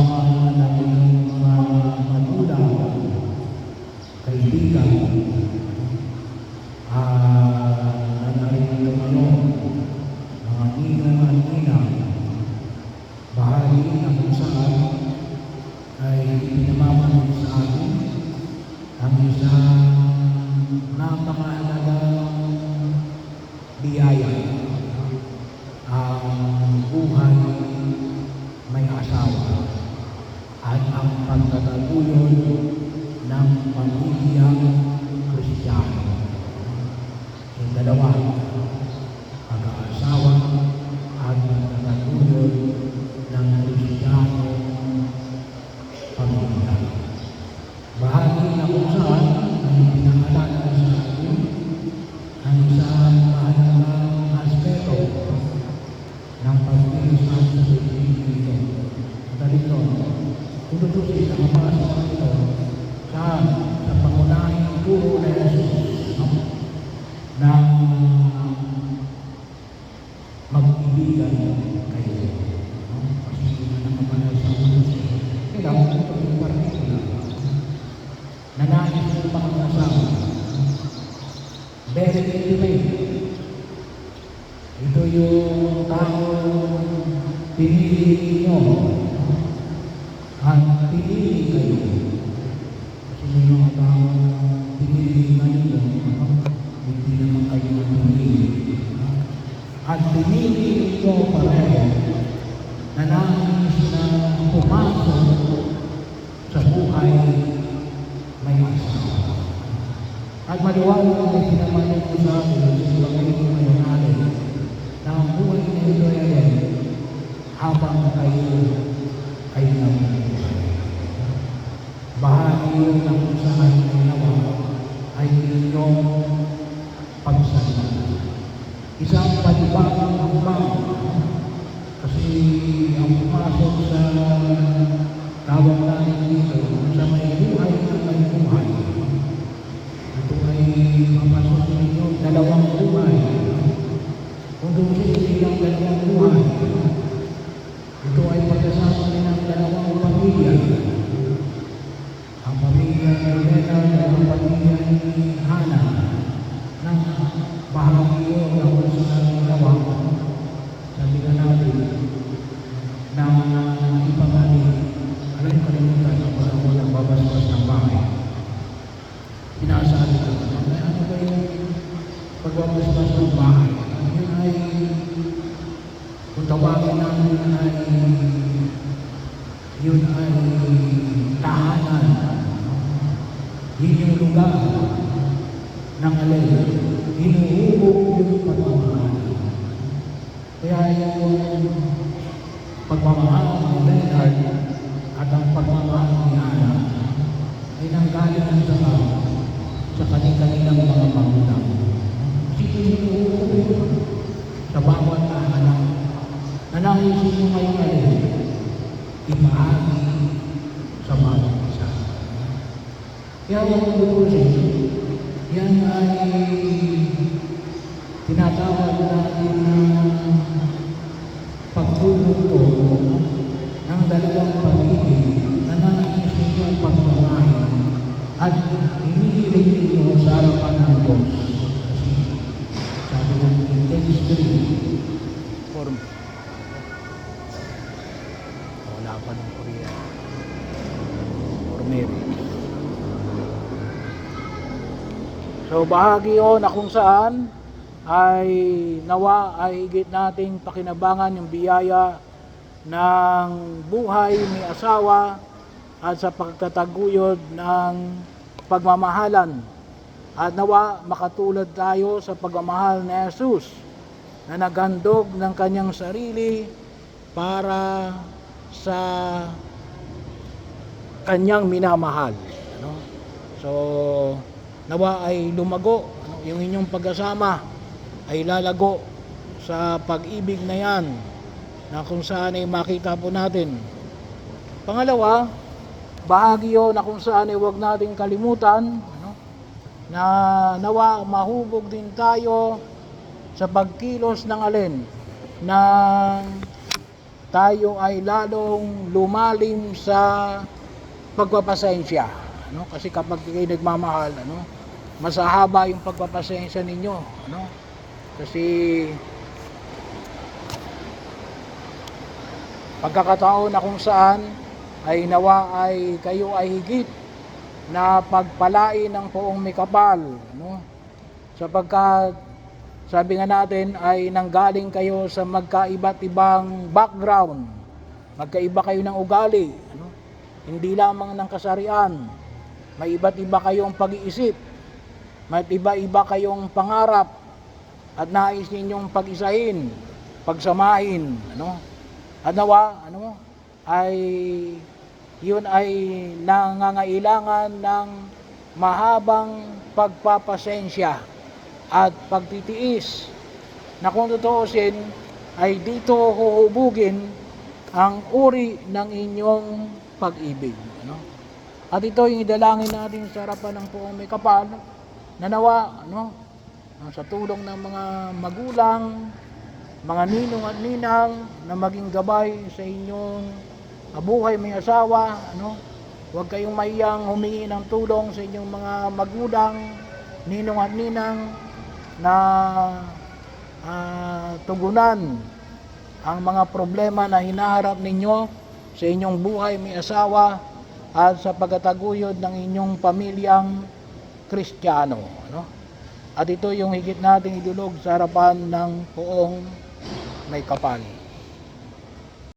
kasama ng mga magulang, kaibigan, nanarinig ngayon, mga ninong at ninang, bahagi ng kung saan ay pinamamalit sa atin ang isang napakahalagang biyaya, ang buhay may asawa at ang pagtataguyod ng pamilyang Kristiyano. Yung dalawa, pag-aasawa at pagtataguyod ng Kristiyano pamilya. Bahagi na kung saan ay pinangalala sa atin ang isang mahalagang aspeto ng pagpilisan sa pagpili ito. Dito, kung tutusin na mapasok ito sa pangunahing turo na Jesus na mag-ibigan kayo. Kasi nakapanay sa ulos. Kailangan ito yung partikular. Nanais yung pangkasama. Very intimate. Ito yung tao pinili ninyo at pinili kayo. Kasi may mga tao pinili na ninyo, hindi naman kayo na pinili. At pinili ninyo pareho na nais na pumasok sa buhay may asawa. At maliwanag na pinamalit ko sa akin sa ibang ito ngayon natin na ang buhay na ito ay habang kayo ay nabubuhay. Bahagi yun ng kung saan ay nawa ay inyong pagsalita. Isang panibagong hakbang kasi ang pumasok sa tawag natin dito sa may buhay na may buhay. Ito ay papasok ninyo dalawang buhay. Kung dusin silang dalawang buhay, ito ay pagkasama ng dalawang pamilya. Ang pamilya ni Elena at ang pamilya ni Hana ng bahagi yun na kung saan ginawa sabi nga natin na ipamali alam kalimutan ang pag-ako ng babasbas ng bahay. Pinasabi ko, ano ba yung pagbabasbas ng bahay? Yun ay kung tawagin namin yun ay tahanan. Yun yung lugar ng alay. Inuubog yung pagmamahal. Kaya yung pagmamahal ni Leonard at ang pagmamahal ni Ana ay nanggaling sa kanilang mga magulang. Inuubog sa bawat tahanan. Nanaisin mo ngayong alin, ibahagi sa bawat isa. Kaya yung tutusin, yan ay tinatawag natin na pagtuluto ng dalawang pamilya na naisin yung pagmamahal at hinihiling ninyo sa harapan ng Diyos. Sabi ng intense dream, form. Wala pa ng Korea. Or Mary. So bahagi yun na kung saan ay nawa ay higit nating pakinabangan yung biyaya ng buhay may asawa at sa pagtataguyod ng pagmamahalan. At nawa makatulad tayo sa pagmamahal ni Jesus na naghandog ng kanyang sarili para sa kanyang minamahal. So nawa ay lumago, yung inyong pag-asama ay lalago sa pag-ibig na yan na kung saan ay makita po natin. Pangalawa, bahagi yun na kung saan ay huwag natin kalimutan na nawa mahubog din tayo sa pagkilos ng alin ng tayo ay lalong lumalim sa pagpapasensya, ano? Kasi kapag kayo nagmamahal, ano, mas hahaba yung pagpapasensya ninyo, ano? Kasi pagkakataon na kung saan ay nawa ay kayo ay higit na pagpalain ng poong may kapal, no? Sapagkat sabi nga natin ay nanggaling kayo sa magkaiba't ibang background, magkaiba kayo ng ugali, ano? Hindi lamang ng kasarian, may iba't iba kayong pag-iisip, may iba-iba kayong pangarap at nais ninyong pag-isahin, pagsamahin, ano? At nawa, ano, ay yun ay nangangailangan ng mahabang pagpapasensya at pagtitiis na kung tutuusin ay dito huhubugin ang uri ng inyong pag-ibig, ano? At ito yung idalangin natin sa harapan ng poong may kapal na nawa, ano, sa tulong ng mga magulang, mga ninong at ninang na maging gabay sa inyong buhay may asawa, ano? Huwag kayong mahiyang humingi ng tulong sa inyong mga magulang, ninong at ninang na tugunan ang mga problema na hinaharap ninyo sa inyong buhay may asawa at sa pagtataguyod ng inyong pamilyang Kristiyano, ano? At ito yung higit nating idulog sa harapan ng poong may kapal.